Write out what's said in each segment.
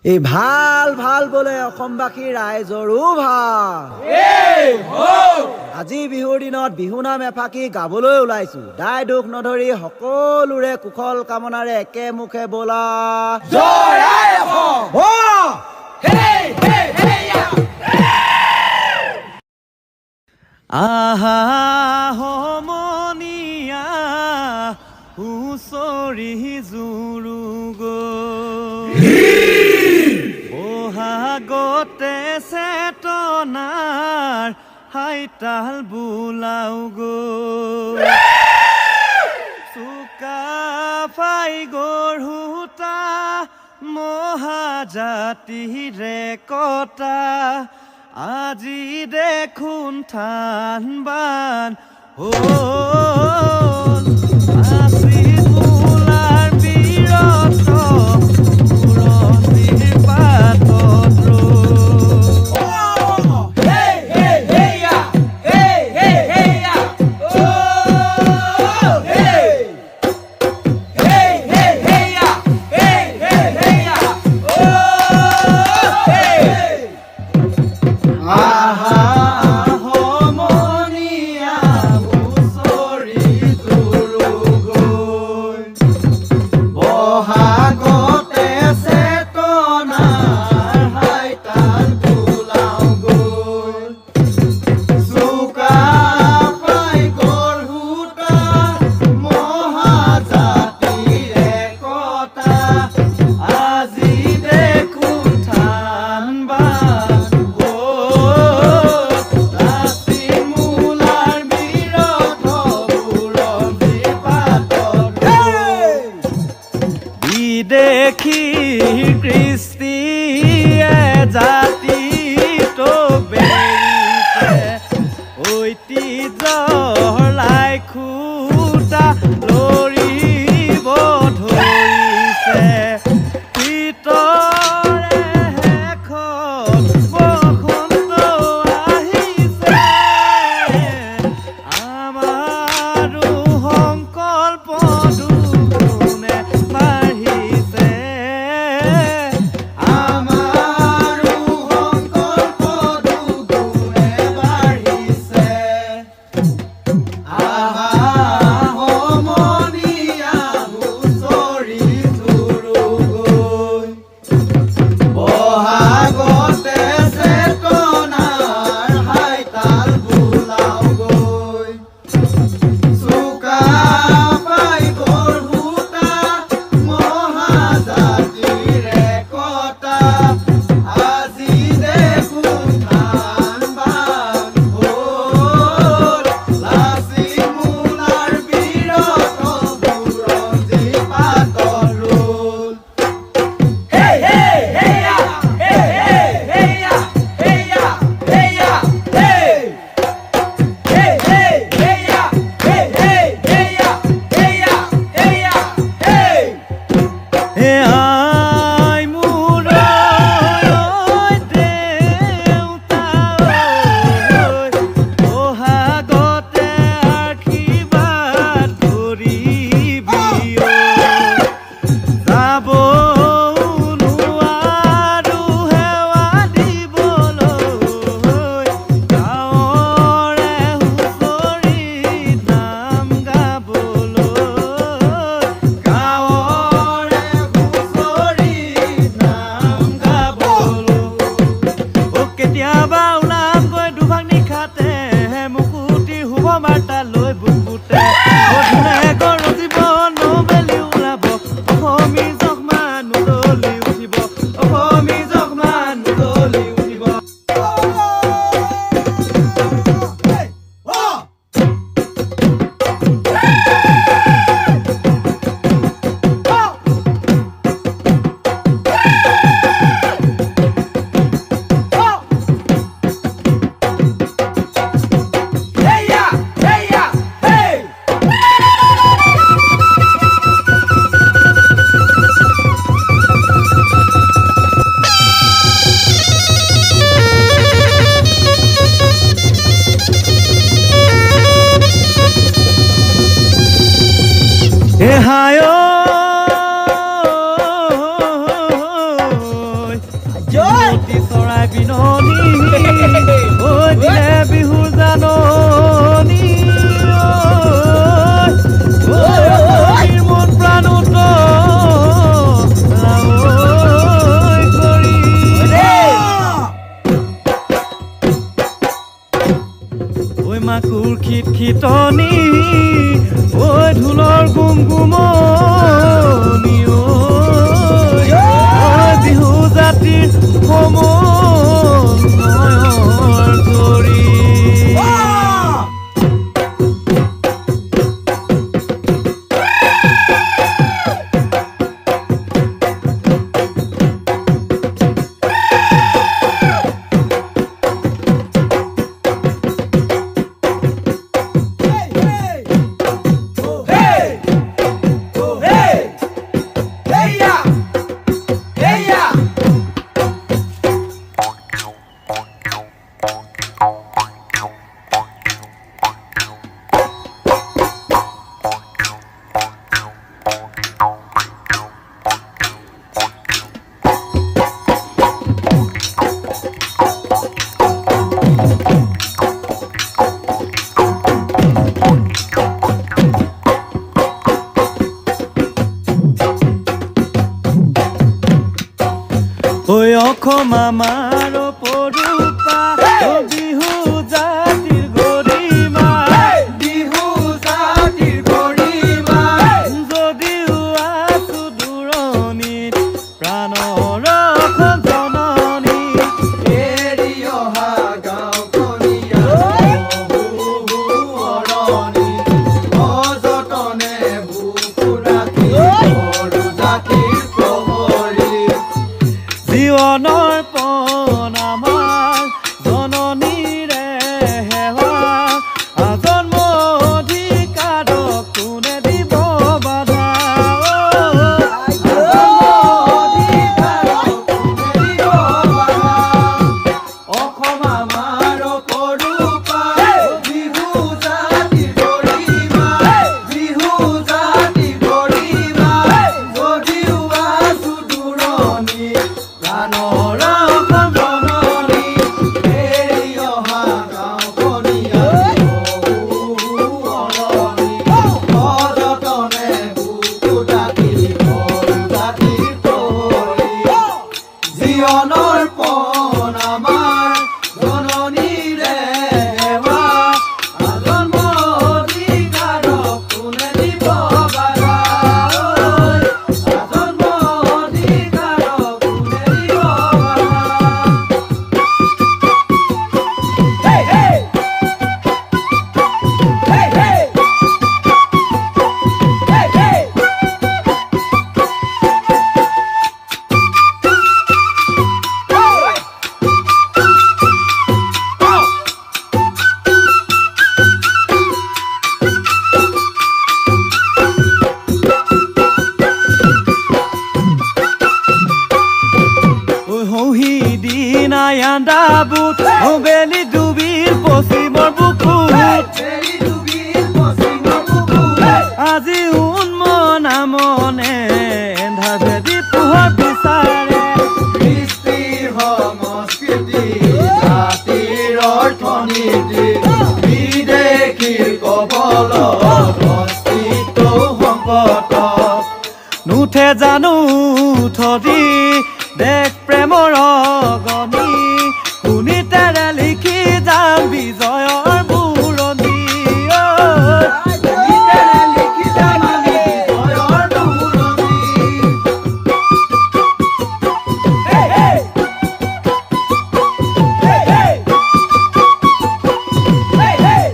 এই ভাল ভাল বোলে অসমবাসী ৰাইজৰো ভাল। আজি বিহুৰ দিনত বিহুনাম এফাকি গাবলৈ ওলাইছো। দায় দুখ নধৰি সকলোৰে কুশল কামনাৰে একে মুখে বোলা জয় আই অসম। আহা সমনীয়া হুঁচৰি জুৰুগো বহাগতে চেতনাৰ হাইতাল বোলাও গো চুকাফাই গঢ়োতা মহাজাতিৰে কটা আজি দেখোন থান বান হ'ল আছিল বোলাৰ বীৰত পুৰণিৰ পাতত দেখি কৃষ্টিয়ে জাতি তো বেৰিছে ঐতিহ্যৰ লাই খুটা লৰিব ধৰিছে ভিতৰে শেষত বসন্ত আহিছে আমাৰো সংকল্প দুগুণে বাঢ়িছে খিতনি ঐ ঢোলৰ গুমগুমনি ঐ বিহু জাতিৰ সমন্বয়ৰ জৰি ঐ অসম আমাৰ পৰুপা বিহু জাতিৰ গৰিমা বিহু জাতিৰ গৰিমা যদিও আছো দূৰণিত প্ৰাণৰ জননী এৰি অহা গাঁওখনীয়া বহু অৰণি অযতনে বুকু ৰাখি সৰু জাতিৰ প্ৰহৰী জীৱনৰ পণ আমাৰ জননীৰে হেৱা আজন্ম অধিকাৰক কোনে দিব বাধা অসম আমাৰ পৰুপা বিহু জাতিৰ গৰিমা বিহু জাতিৰ গৰিমা যদিও আছো দূৰণি প্ৰাণৰ জননী এৰি অহা গাঁওখনীয়া বহু অৰণি অযতনে বুকু ডাকি সৰু জাতিৰ প্ৰহৰী জীৱনৰ পণ আমাৰ জননীৰে সেৱা আজন্ম অধিকাৰক কোনে দিব বাধা আজন্ম অধিকাৰক কোনে দিব বাধা Hey, hey! Hey, hey! Hey, hey! ঐ হৌহি দিনাই আন্দাবুত বেলি ডুবিল পশ্চিমৰ বুকুত চেৰি ডুবিল পশ্চিমৰ বুকুত আজি উন্মনা মনে এন্ধাৰ ভেদি পোহৰ বিচাৰে কৃষ্টি সংস্কৃতি জাতিৰ অৰ্থনীতি বিদেশীৰ কবলত অস্তিত্ব সংকট নুঠে জানো থৰি দেশ প্ৰেমৰ অগনি শুনিতেৰে লিখি যাম বিজয়ৰ বুৰনি লিখি যাম আমি বিজয়ৰ বুৰনি Hey, hey! Hey, hey! Hey, hey!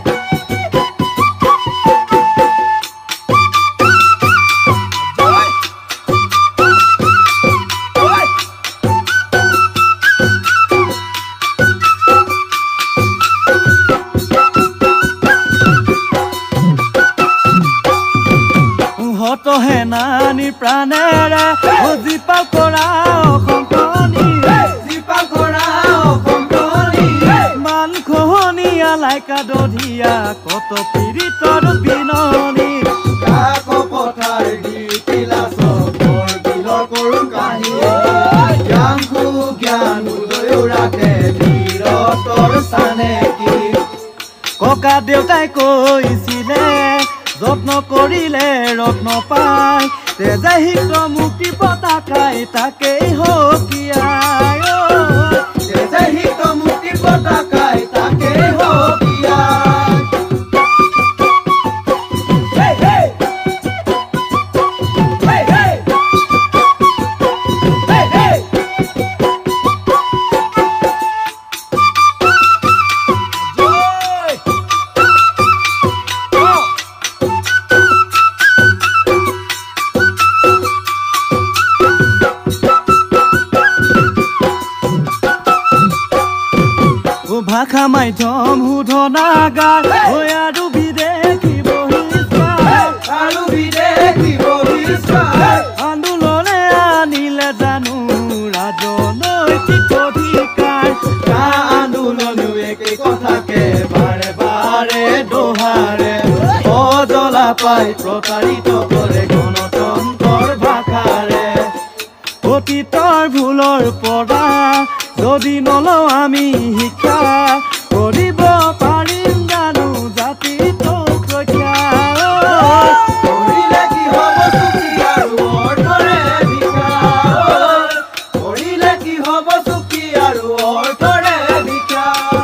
সেনানী প্ৰাণেৰে জীপাল কৰা অসমখনি জীপাল কৰা অসমখনি মান খহনীয়া লাইকা দধিয়া কত পীড়িতৰ বিননি কাক পথাৰ দি পিলাচৰ বিলৰ কৰো কাহিনী জ্ঞান জ্ঞান উদয় ৰাখে বীৰতৰ চানে কি ককা দেউতাই কৈছিলে যত্ন কৰিলে ৰত্ন পায় তেজে হিত মুক্তি পতাকাই তাকেই হকিয়াই তেজে হিত মুক্তি পতাকাই তাকেই হকিয়াই ভাষা মাধ্যম শোধনাগাৰ হৈ আৰু বিদেশী বহিষ্কাৰ আন্দোলনে আনিলে জানো ৰাজনৈতিক অধিকাৰ আন্দোলনেও একে কথাকে বাৰে বাৰে দোহাৰে অজলা পাই প্ৰতাৰিত কৰে গণতন্ত্ৰৰ ভাষাৰে অতীতৰ ভুলৰ পৰা যদি নলওঁ আমি শিক্ষা কৰিব পাৰিম জানো জাতিটোক ৰক্ষা কৰিলে কি হ'ব চুকি আৰু অৰ্থৰে বিকাশ কৰিলে কি হ'ব চুকি আৰু অৰ্থৰে বিকাশ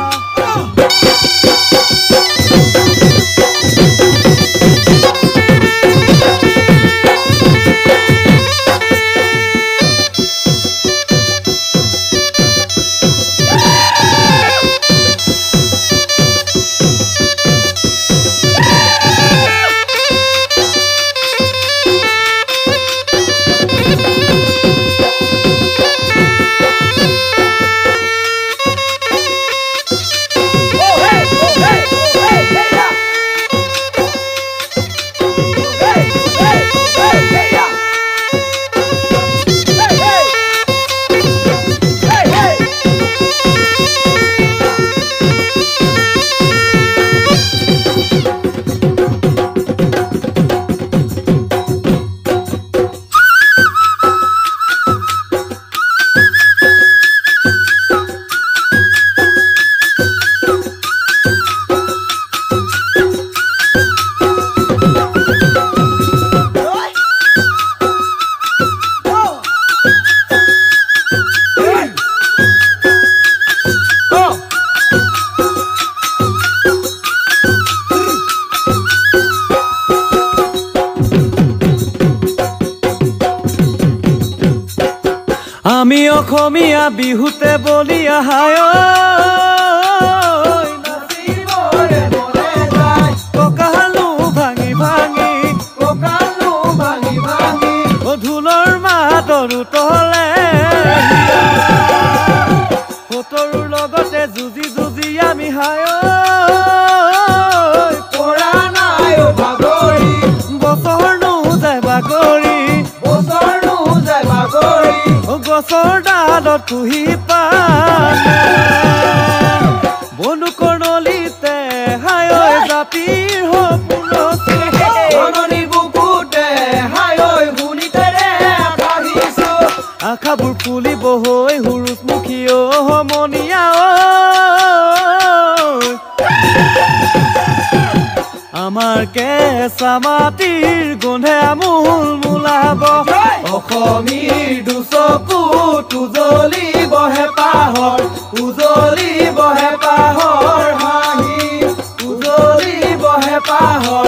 আমি অসমীয়া বিহুতে বলি আহায় কঁকালো ভাঙি ভাঙি ঢোলৰ মাতৰো তলে সতৰুৰ লগতে যুঁজি যুঁজি আমি হায় পৰা নাই ভাগৰি বছৰ নোযায় বাগৰি গছৰ ডালত কুহি পানে বনু কৰ্ণলিতে হায় জাতিৰ সপোননি বুকুতে হায় শুনিতেৰে আশাবোৰ ফুলিব হৈ হুৰুচমুখী সমনীয়া আমাৰ কেঁচা মাটিৰ গোন্ধে আমোল মোলাব অসমীৰ দুচকু উজলি বহে পাহৰ হাঁহি উজলি বহে পাহৰ